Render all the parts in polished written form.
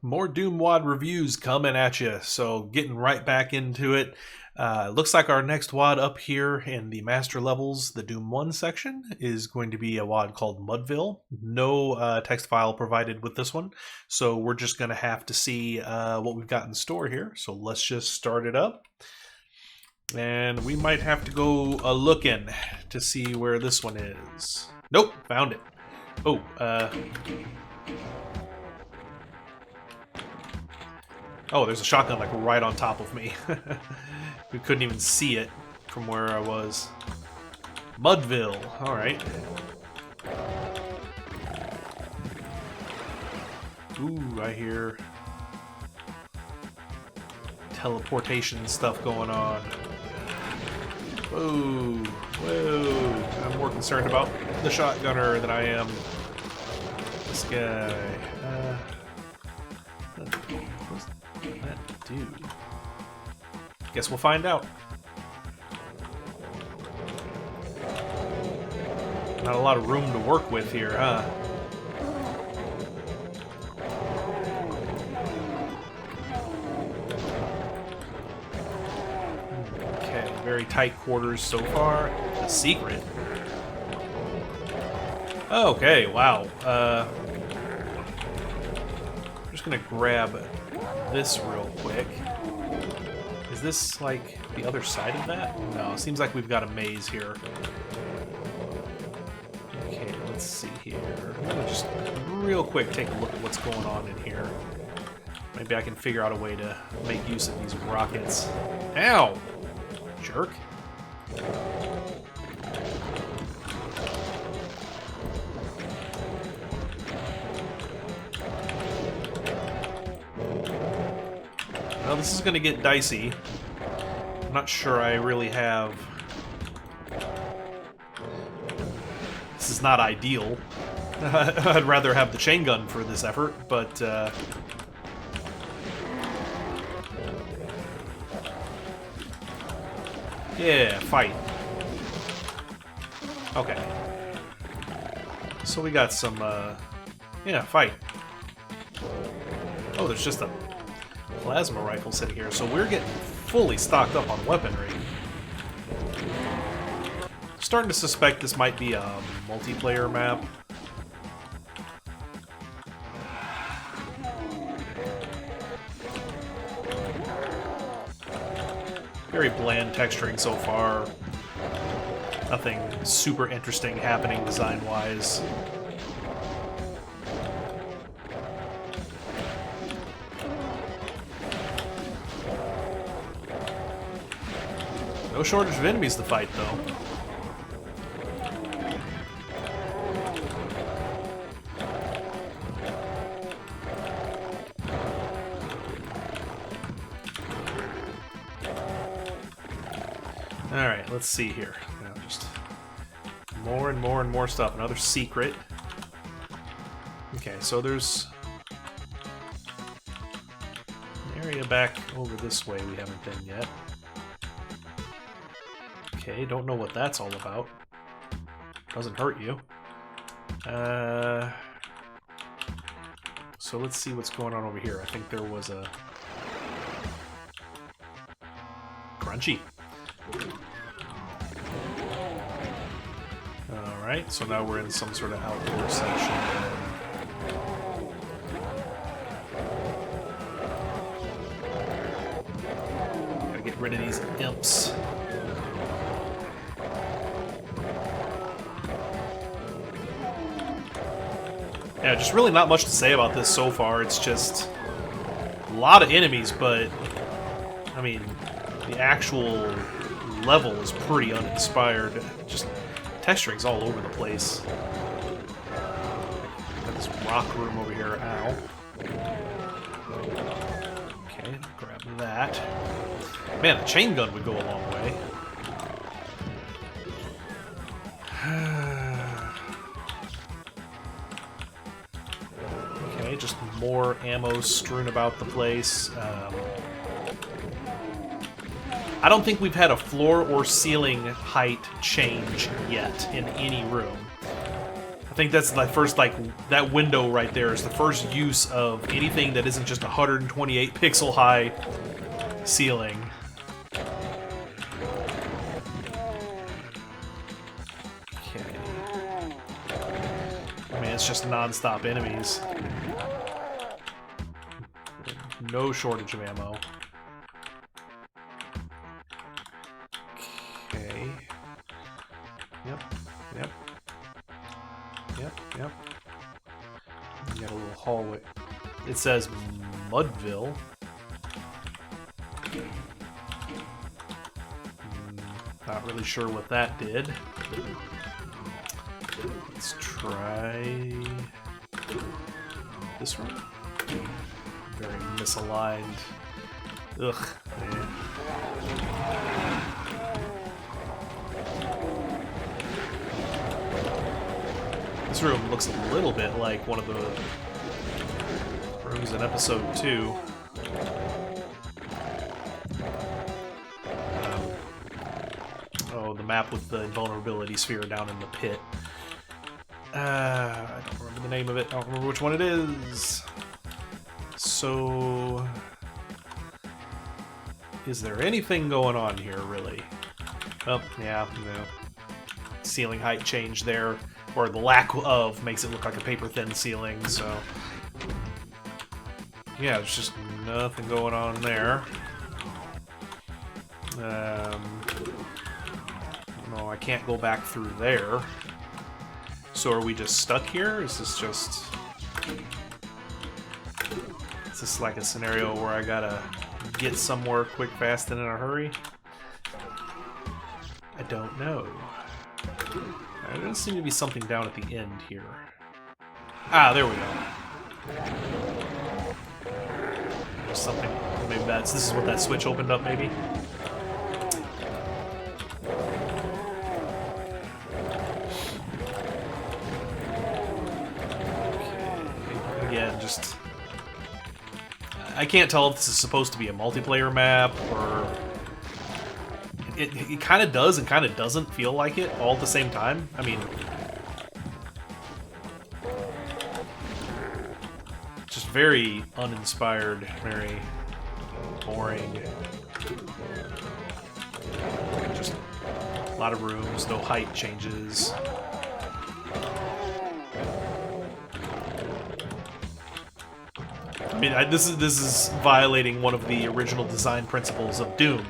More Doom WAD reviews coming at you, so getting right back into it. Looks like our next WAD up here in the master levels, the Doom 1 section, is going to be a WAD called MUDVILLE. No text file provided with this one, so we're just going to have to see what we've got in store here. So let's just start it up. And we might have to go a-looking to see where this one is. Nope, found it. Oh, oh, there's a shotgun like right on top of me. We couldn't even see it from where I was. MUDVILLE, alright. Ooh, I hear teleportation stuff going on. Whoa, whoa. I'm more concerned about the shotgunner than I am this guy. What's that do? Guess we'll find out. Not a lot of room to work with here, huh? Okay, very tight quarters so far. A secret. Okay, wow. I'm just gonna grab this real quick. Is this like the other side of that? No, it seems like we've got a maze here. Okay, let's see here. I'm gonna just real quick take a look at what's going on in here. Maybe I can figure out a way to make use of these rockets. Ow! Jerk. Well, this is going to get dicey. I'm not sure I really have... This is not ideal. I'd rather have the chain gun for this effort, but... Yeah, fight. Okay. So we got some, yeah, fight. Oh, there's just a plasma rifle sitting here, so we're getting fully stocked up on weaponry. Starting to suspect this might be a multiplayer map. Very bland texturing so far. Nothing super interesting happening design-wise. No shortage of enemies to fight, though. Alright, let's see here. Now just more and more and more stuff. Another secret. Okay, so there's an area back over this way we haven't been yet. Okay, don't know what that's all about. Doesn't hurt you. So let's see what's going on over here. I think there was a... Crunchy. Alright, so now we're in some sort of outdoor section. Gotta get rid of these imps. Yeah, just really not much to say about this so far. It's just a lot of enemies, but I mean, the actual level is pretty uninspired. Just texturing's all over the place. Got this rock room over here. Ow. Okay, grab that. Man, a chain gun would go a long way. Okay, just more ammo strewn about the place. I don't think we've had a floor or ceiling height change yet in any room. I think that's the first, like, that window right there is the first use of anything that isn't just 128 pixel high ceiling. Okay. I mean, it's just non-stop enemies. No shortage of ammo. Okay. Yep. Yep. Yep. Yep. You got a little hallway. It says MUDVILLE. Not really sure what that did. Let's try this one. Very misaligned. Ugh. Man. This room looks a little bit like one of the rooms in episode 2. Oh, the map with the invulnerability sphere down in the pit. I don't remember the name of it. I don't remember which one it is. So, is there anything going on here, really? Oh, yeah, no. Ceiling height change there, or the lack of makes it look like a paper-thin ceiling, so... Yeah, there's just nothing going on there. No, I can't go back through there. So are we just stuck here? Is this just... Is this like a scenario where I gotta get somewhere quick, fast, and in a hurry? I don't know. There doesn't seem to be something down at the end here. Ah, there we go. There's something. Maybe this is what that switch opened up, maybe? Okay. Again, just... I can't tell if this is supposed to be a multiplayer map, or... It kind of does and kind of doesn't feel like it all at the same time. I mean... Just very uninspired, very boring. Just a lot of rooms, no height changes. I mean, this is violating one of the original design principles of Doom,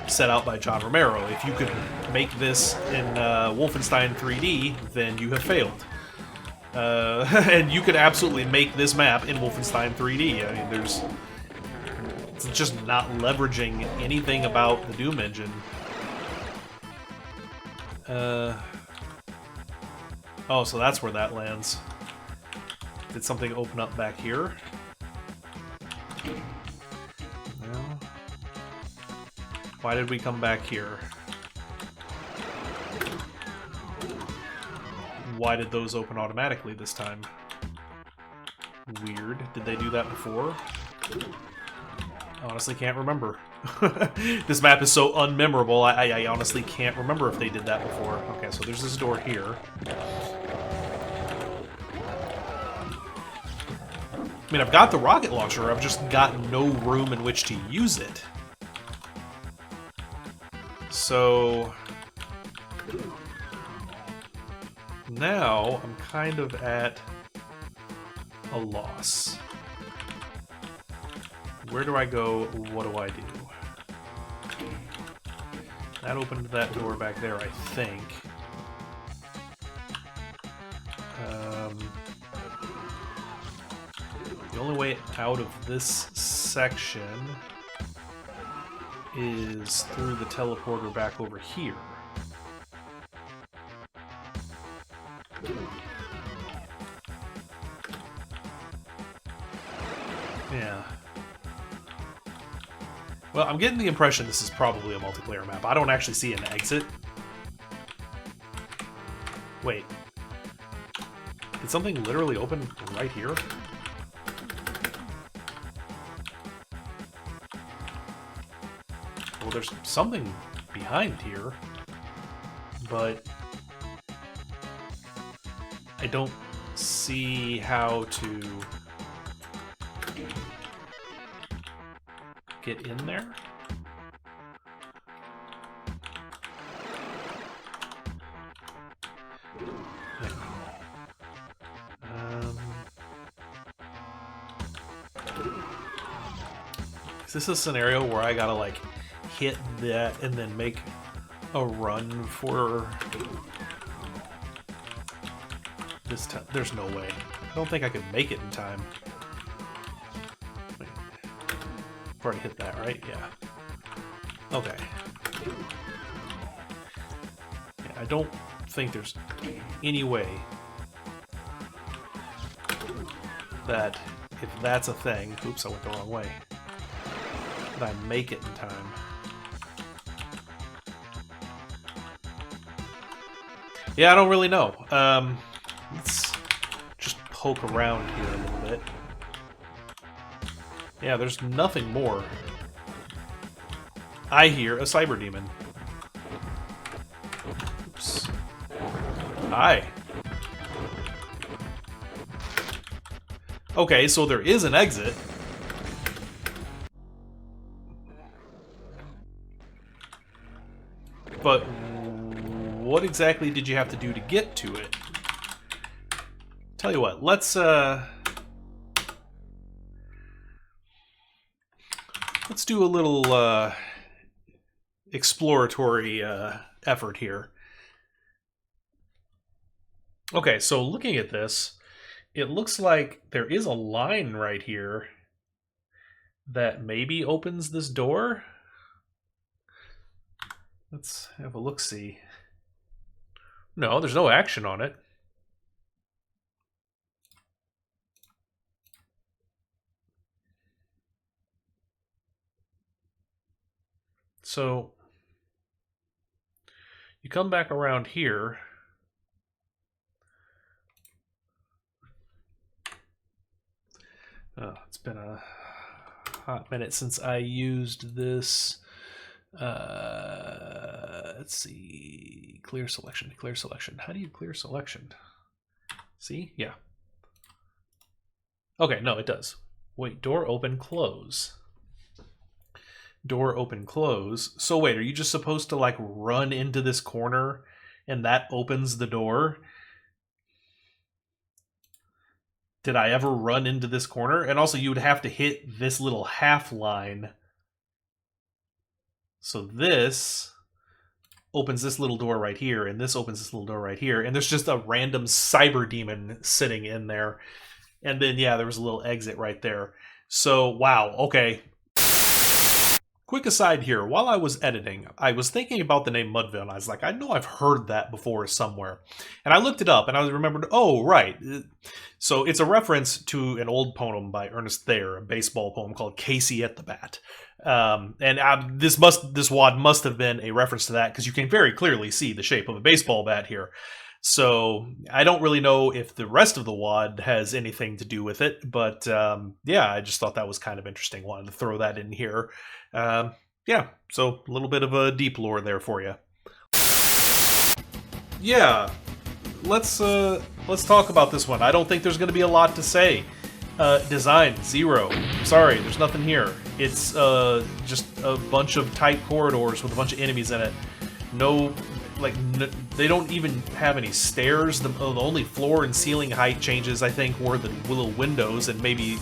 set out by John Romero. If you could make this in Wolfenstein 3D, then you have failed. And you could absolutely make this map in Wolfenstein 3D. I mean, it's just not leveraging anything about the Doom engine. Oh, so that's where that lands. Did something open up back here? No. Why did we come back here? Why did those open automatically this time? Weird. Did they do that before? Honestly can't remember. This map is so unmemorable, I honestly can't remember if they did that before. Okay, so there's this door here. I mean, I've got the rocket launcher, I've just got no room in which to use it. So... now, I'm kind of at a loss. Where do I go? What do I do? That opened that door back there, I think. The only way out of this section is through the teleporter back over here. Yeah. Well, I'm getting the impression this is probably a multiplayer map. I don't actually see an exit. Wait. Did something literally open right here? Well, there's something behind here, but I don't see how to get in there. Is this a scenario where I gotta like hit that and then make a run for this time? There's no way. I don't think I could make it in time. Wait. I've already hit that, right? Yeah. Okay. Yeah, I don't think there's any way that if that's a thing, oops, I went the wrong way, that I make it in time. Yeah, I don't really know. Let's just poke around here a little bit. Yeah, there's nothing more. I hear a cyber demon. Oops. Hi. Okay, so there is an exit. But what exactly did you have to do to get to it? Tell you what, let's do a little exploratory effort here. Okay, so looking at this, it looks like there is a line right here that maybe opens this door. Let's have a look-see. No, there's no action on it. So you come back around here. It's been a hot minute since I used this. Let's see. Clear selection. Clear selection. How do you clear selection? See? Yeah. Okay, no, it does. Wait, door open, close. Door open, close. So wait, are you just supposed to like run into this corner and that opens the door? Did I ever run into this corner? And also you would have to hit this little half line. So this opens this little door right here, and this opens this little door right here, and there's just a random cyber demon sitting in there. And then, yeah, there was a little exit right there. So, wow, okay. Quick aside here, while I was editing, I was thinking about the name MUDVILLE, and I was like, I know I've heard that before somewhere. And I looked it up, and I remembered, oh, right. So it's a reference to an old poem by Ernest Thayer, a baseball poem called Casey at the Bat. This WAD must have been a reference to that, because you can very clearly see the shape of a baseball bat here. So I don't really know if the rest of the WAD has anything to do with it, but yeah, I just thought that was kind of interesting. Wanted to throw that in here. Yeah, so a little bit of a deep lore there for you. Yeah, let's talk about this one. I don't think there's going to be a lot to say. Design, 0. Sorry, there's nothing here. It's just a bunch of tight corridors with a bunch of enemies in it. They don't even have any stairs. The only floor and ceiling height changes, I think, were the little windows and maybe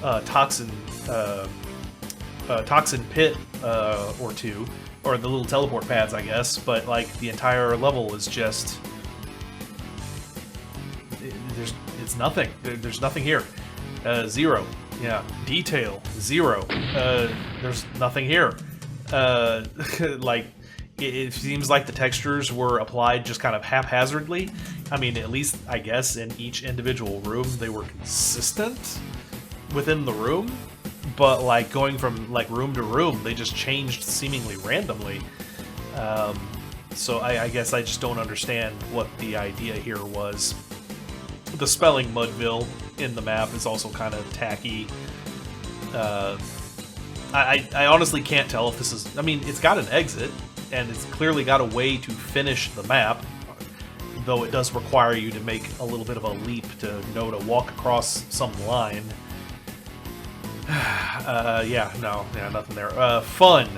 toxin pit or two, or the little teleport pads, I guess. But like the entire level is just it's nothing. There's nothing here. 0. Yeah. Detail, 0. There's nothing here. Like, it seems like the textures were applied just kind of haphazardly. I mean, at least, I guess, in each individual room, they were consistent within the room. But, like, going from, like, room to room, they just changed seemingly randomly. So I guess I just don't understand what the idea here was. The spelling MUDVILLE in the map is also kind of tacky. I honestly can't tell if this is... I mean, it's got an exit, and it's clearly got a way to finish the map. though it does require you to make a little bit of a leap to know to walk across some line. Yeah, nothing there. Fun.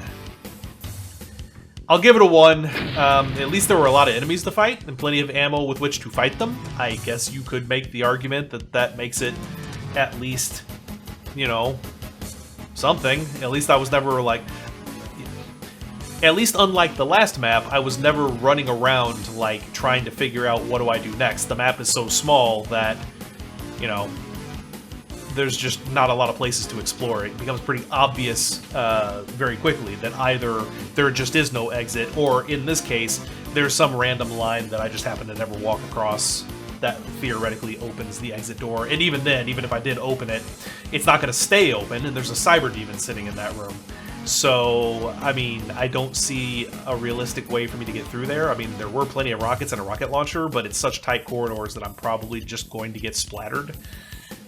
I'll give it a 1. At least there were a lot of enemies to fight and plenty of ammo with which to fight them. I guess you could make the argument that that makes it at least, you know, something. At least I was never like... At least unlike the last map, I was never running around, like, trying to figure out what do I do next. The map is so small that, you know, there's just not a lot of places to explore. It becomes pretty obvious very quickly that either there just is no exit, or in this case, there's some random line that I just happen to never walk across that theoretically opens the exit door. And even then, even if I did open it, it's not going to stay open, and there's a cyber demon sitting in that room. So, I mean, I don't see a realistic way for me to get through there. I mean, there were plenty of rockets and a rocket launcher, but it's such tight corridors that I'm probably just going to get splattered.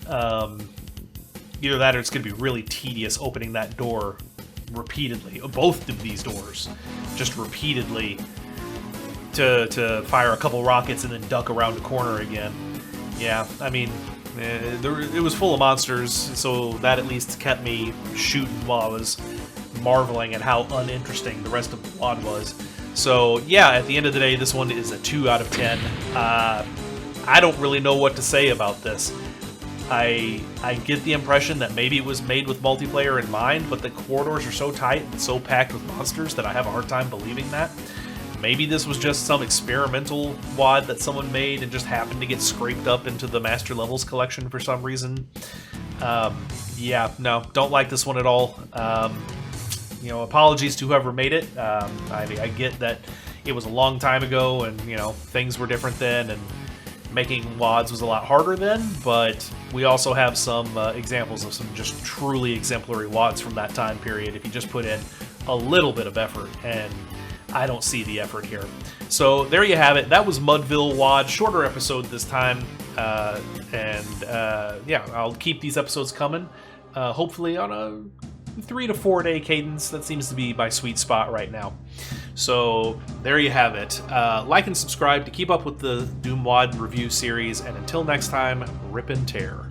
Either that or it's going to be really tedious opening that door repeatedly. Both of these doors. Just repeatedly to fire a couple rockets and then duck around the corner again. Yeah, I mean, it was full of monsters, so that at least kept me shooting while I was marveling at how uninteresting the rest of the WAD was. So yeah, at the end of the day, this one is a 2 out of 10. I don't really know what to say about this. I get the impression that maybe it was made with multiplayer in mind, but the corridors are so tight and so packed with monsters that I have a hard time believing that. Maybe this was just some experimental WAD that someone made and just happened to get scraped up into the Master Levels collection for some reason. Yeah, no, don't like this one at all. You know, apologies to whoever made it. I get that it was a long time ago and, you know, things were different then and making WADs was a lot harder then, but we also have some examples of some just truly exemplary WADs from that time period if you just put in a little bit of effort, and I don't see the effort here. So there you have it. That was MUDVILLE WAD. Shorter episode this time, yeah, I'll keep these episodes coming, hopefully on a 3 to 4 day cadence. That seems to be my sweet spot right now. So there you have it. Like and subscribe to keep up with the Doom WAD review series, and until next time, rip and tear.